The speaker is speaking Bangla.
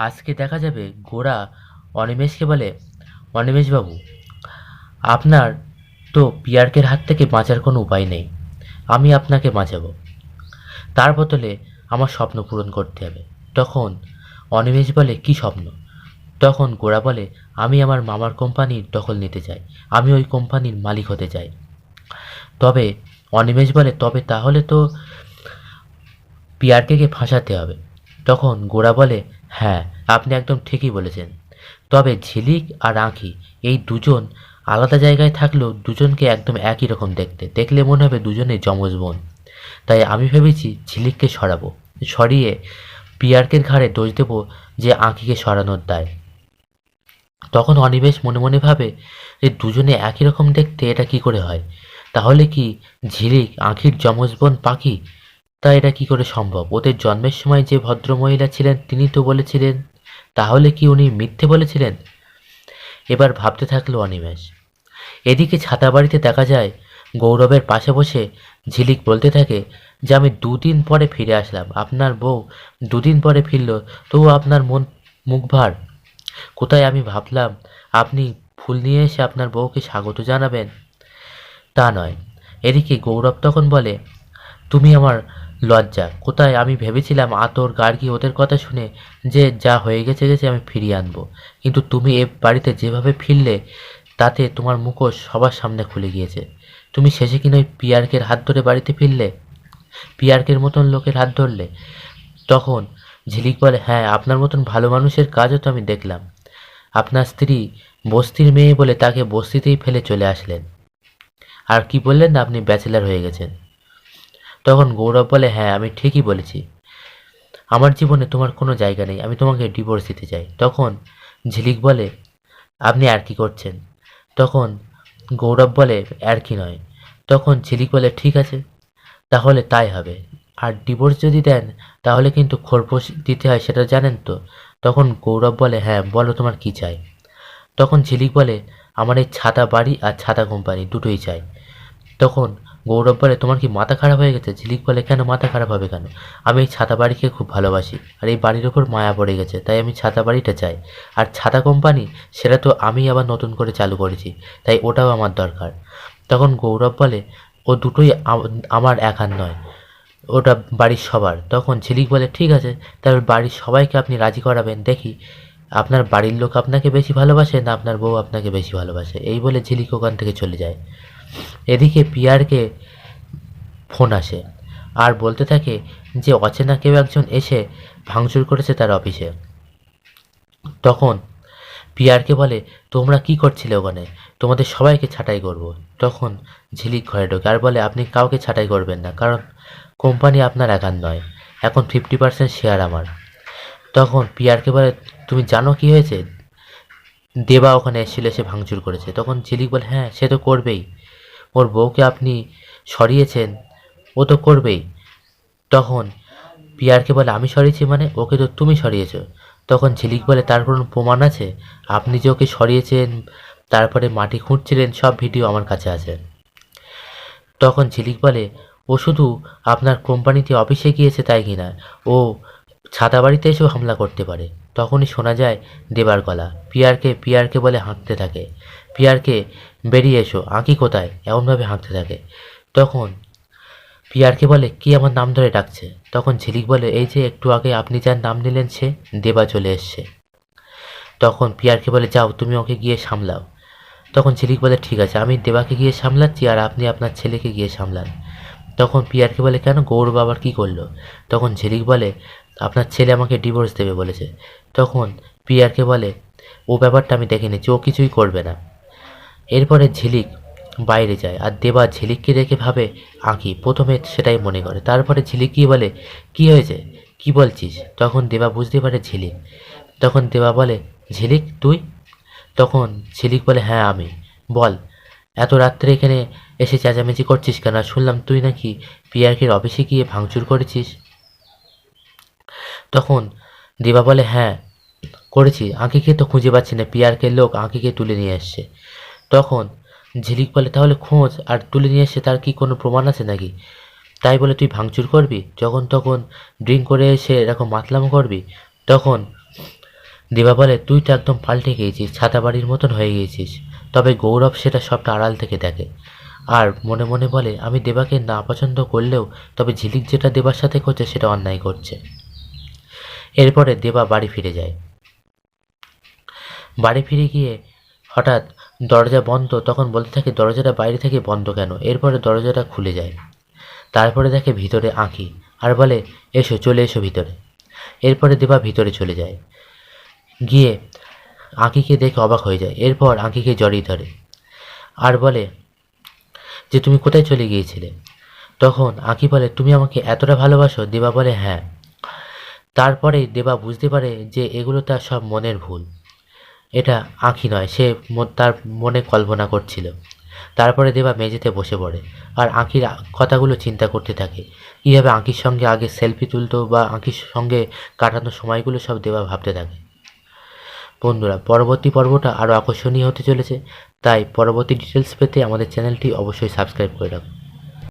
আজকে দেখা যাবে গোরা অনিমেষকে বলে, অনিমেষবাবু, আপনার তো পিয়ার্কের হাত থেকে বাঁচার কোনো উপায় নেই, আমি আপনাকে বাঁচাবো। তার বদলে আমার স্বপ্ন পূরণ করতে হবে। তখন অনিমেষ বলে, কি স্বপ্ন? তখন গোরা বলে, আমি আমার মামার কোম্পানির দখল নিতে চাই, আমি ওই কোম্পানির মালিক হতে চাই। তবে অনিমেষ বলে, তবে তাহলে তো পিয়ারকে ফাঁসাতে হবে। তখন গোরা বলে, হ্যাঁ, আপনি একদম ঠিকই বলেছেন। তবে ঝিলিক আর আঁখি এই দুজন আলাদা জায়গায় থাকলেও দুজনকে একদম একই রকম দেখতে, দেখলে মনে হবে দুজনেই যমজ বোন। তাই আমি ভেবেছি ঝিলিককে সরাবো, সরিয়ে পিয়ার্কের ঘাড়ে দোষ দেবো যে আঁখিকে সরানোর দায়। তখন অনিমেষ মনে মনে ভাবে যে দুজনে একই রকম দেখতে এটা কি করে হয়? তাহলে কি ঝিলিক আঁখির যমজ বোন পাখি? তা এটা কি করে সম্ভব? ওদের জন্মের সময় যে ভদ্রমহিলা ছিলেন তিনি তো বলেছিলেন, তাহলে কি উনি মিথ্যে বলেছিলেন? এবার ভাবতে থাকলো অনিমেষ। এদিকে ছাতা বাড়িতে দেখা যায় গৌরবের পাশে বসে ঝিলিক বলতে থাকে যে আমি দুদিন পরে ফিরে আসলাম, আপনার বউ দুদিন পরে ফিরল, তবু আপনার মন মুখ ভার। কোথায় আমি ভাবলাম আপনি ফুল নিয়ে এসে আপনার বউকে স্বাগত জানাবেন, তা নয়। এদিকে গৌরব তখন বলে, তুমি আমার লজ্জা কোথায়? আমি ভেবেছিলাম আতর গার্গী ওদের কথা শুনে যে যা হয়ে গেছে গেছে আমি ফিরিয়ে আনবো, কিন্তু তুমি এ বাড়িতে যেভাবে ফিরলে তাতে তোমার মুখোশ সবার সামনে খুলে গিয়েছে। তুমি শেষে কিনা ওই পিয়ার্কের হাত ধরে বাড়িতে ফিরলে, পিয়ার্কের মতন লোকের হাত ধরলে। তখন ঝিলিক বলে, হ্যাঁ, আপনার মতন ভালো মানুষের কাজও তো আমি দেখলাম। আপনার স্ত্রী বস্তির মেয়ে বলে তাকে বস্তিতেই ফেলে চলে আসলেন, আর কি বললেন না আপনি ব্যাচেলার হয়ে গেছেন। তখন গৌরব বলে, হ্যাঁ, আমি ঠিকই বলেছি, আমার জীবনে তোমার কোনো জায়গা নেই, আমি তোমাকে ডিভোর্স দিতে চাই। তখন ঝিলিক বলে, আপনি আর কি করছেন? তখন গৌরব বলে, আর কি নয়। তখন ঝিলিক বলে, ঠিক আছে, তাহলে তাই হবে। আর ডিভোর্স যদি দেন তাহলে কিন্তু খোরপোশ দিতে হয়, সেটা জানেন তো? তখন গৌরব বলে, হ্যাঁ, বলো তোমার কি চাই। তখন ঝিলিক বলে, আমার এই ছাতা বাড়ি আর ছাতা কোম্পানি দুটোই চাই। তখন গৌরব বলে, তোমার কি মাথা খারাপ হয়ে গেছে? ঝিলিক বলে, কেন মাথা খারাপ হবে কেন? আমি এই ছাতা বাড়িকে খুব ভালোবাসি, আর এই বাড়ির ওপর মায়া পড়ে গেছে, তাই আমি ছাতা বাড়িটা চাই। আর ছাতা কোম্পানি, সেটা তো আমি আবার নতুন করে চালু করেছি, তাই ওটাও আমার দরকার। তখন গৌরব বলে, ও দুটোই আমার একার নয়, ওটা বাড়ির সবার। তখন ঝিলিক বলে, ঠিক আছে, তাহলে বাড়ির সবাইকে আপনি রাজি করাবেন, দেখি আপনার বাড়ির লোক আপনাকে বেশি ভালোবাসে না আপনার বউ আপনাকে বেশি ভালোবাসে। এই বলে ঝিলিক ওখান থেকে চলে যায়। এদিকে পিয়ারকে ফোন আসে আর বলতে থাকে যে অচেনা কেউ একজন এসে ভাঙচুর করেছে তার অফিসে। তখন পিয়ারকে বলে, তোমরা কি করছিলে ওখানে? তোমাদের সবাইকে ছাঁটাই করব। তখন ঝিলিক ঘরে ঢোকে আর বলে, আপনি কাউকে ছাঁটাই করবেন না, কারণ কোম্পানি আপনার একার নয়, এখন 50% শেয়ার আমার। তখন পিয়ারকে বলে, তুমি জানো কি হয়েছে? দেবা ওখানে এসেছিল, এসে ভাঙচুর করেছে। তখন ঝিলিক বলে, হ্যাঁ, সে তো করবেই, ওর বউকে আপনি সরিয়েছেন, ও তো করবেই। তখন পিয়ারকে বলে, আমি সরিয়েছি মানে? ওকে তো তুমি সরিয়েছো। তখন ঝিলিক বলে, তার কোনো প্রমাণ আছে? আপনি যে ওকে সরিয়েছেন, তারপরে মাটি খুঁড়ছিলেন, সব ভিডিও আমার কাছে আছে। তখন ঝিলিক বলে, ও শুধু আপনার কোম্পানিতে অফিসে গিয়েছে তাই কি না, ও ছাতা বাড়িতে এসেও হামলা করতে পারে। তখনই শোনা যায় দেবার গলা। পিয়ারকে বলে হাঁকতে থাকে, পিয়ারকে, বেরিয়ে এসো, আঁকি কোথায়, এমনভাবে হাঁকতে থাকে। তখন পিয়ারকে বলে, কি আমার নাম ধরে ডাকছে? তখন ঝিলিক বলে, এই যে একটু আগে আপনি যার নাম নিলেন সে, দেবা চলে এসছে। তখন পিয়ারকে বলে, যাও তুমি ওকে গিয়ে সামলাও। তখন ঝিলিক বলে, ঠিক আছে, আমি দেবাকে গিয়ে সামলাচ্ছি আর আপনি আপনার ছেলেকে গিয়ে সামলান। তখন পিয়ারকে বলে, কেন, গৌরব আবার কী করলো? তখন ঝিলিক বলে, আপনার ছেলে আমাকে ডিভোর্স দেবে বলেছে। তখন পিয়ারকে বলে, ও ব্যাপারটা আমি দেখে নিচ্ছি, ও কিছুই করবে না। এরপরে ঝিলিক বাইরে যায় আর দেবা ঝিলিককে দেখে ভাবে আঁকি, প্রথমে সেটাই মনে করে। তারপরে ঝিলিক গিয়ে বলে, কি হয়েছে, কি বলছিস? তখন দেবা বুঝতে পারে ঝিলিক। তখন দেবা বলে, ঝিলিক তুই? তখন ঝিলিক বলে, হ্যাঁ আমি। বল, এত রাত্রে এখানে এসে চেঁচামেচি করছিস কেন? আর শুনলাম তুই নাকি পিয়ারকের অফিসে গিয়ে ভাঙচুর করেছিস। তখন দেবা বলে, হ্যাঁ করেছি, আঁকিকে তো খুঁজে পাচ্ছি না, পিয়ারকের লোক আঁকিকে তুলে নিয়ে এসছে। তখন ঝিলিক বলে, তাহলে খোঁজ, আর তুলে নিয়ে এসে তার কি কোনো প্রমাণ আছে নাকি? তাই বলে তুই ভাঙচুর করবি, যখন তখন ড্রিঙ্ক করে এসে এরকম মাতলামো করবি? তখন দেবা বলে, তুই তো একদম পাল্টে গিয়েছিস, ছাতা বাড়ির মতন হয়ে গিয়েছিস। তবে গৌরব সেটা সবটা আড়াল থেকে দেখে আর মনে মনে বলে, আমি দেবাকে না পছন্দ করলেও তবে ঝিলিক যেটা দেবার সাথে করছে সেটা অন্যায় করছে। এরপরে দেবা বাড়ি ফিরে যায়। বাড়ি ফিরে গিয়ে হঠাৎ দরজা বন্ধ, তখন বলতে থাকে, দরজাটা বাইরে থেকে বন্ধ কেন? এরপরে দরজাটা খুলে যায়। তারপরে দেখে ভিতরে আঁখি আর বলে, এসো, চলে এসো ভিতরে। এরপরে দেবা ভিতরে চলে যায়, গিয়ে আঁকিকে দেখে অবাক হয়ে যায়। এরপর আঁকিকে জড়িয়ে ধরে আর বলে যে, তুমি কোথায় চলে গিয়েছিলে? তখন আঁকি বলে, তুমি আমাকে এতটা ভালোবাসো? দেবা বলে, হ্যাঁ। তারপরে দেবা বুঝতে পারে যে এগুলো তার সব মনের ভুল, এটা আঁখি নয়, সে তার মনে কল্পনা করছিল। তারপরে দেবা মেঝেতে বসে পড়ে আর আঁখির কথাগুলো চিন্তা করতে থাকে। কীভাবে আঁখির সঙ্গে আগে সেলফি তুলতো বা আঁখির সঙ্গে কাটানো সময়গুলো সব দেবা ভাবতে থাকে। বন্ধুরা, পরবর্তী পর্বটা আরও আকর্ষণীয় হতে চলেছে, তাই পরবর্তী ডিটেলস পেতে আমাদের চ্যানেলটি অবশ্যই সাবস্ক্রাইব করে রাখুন।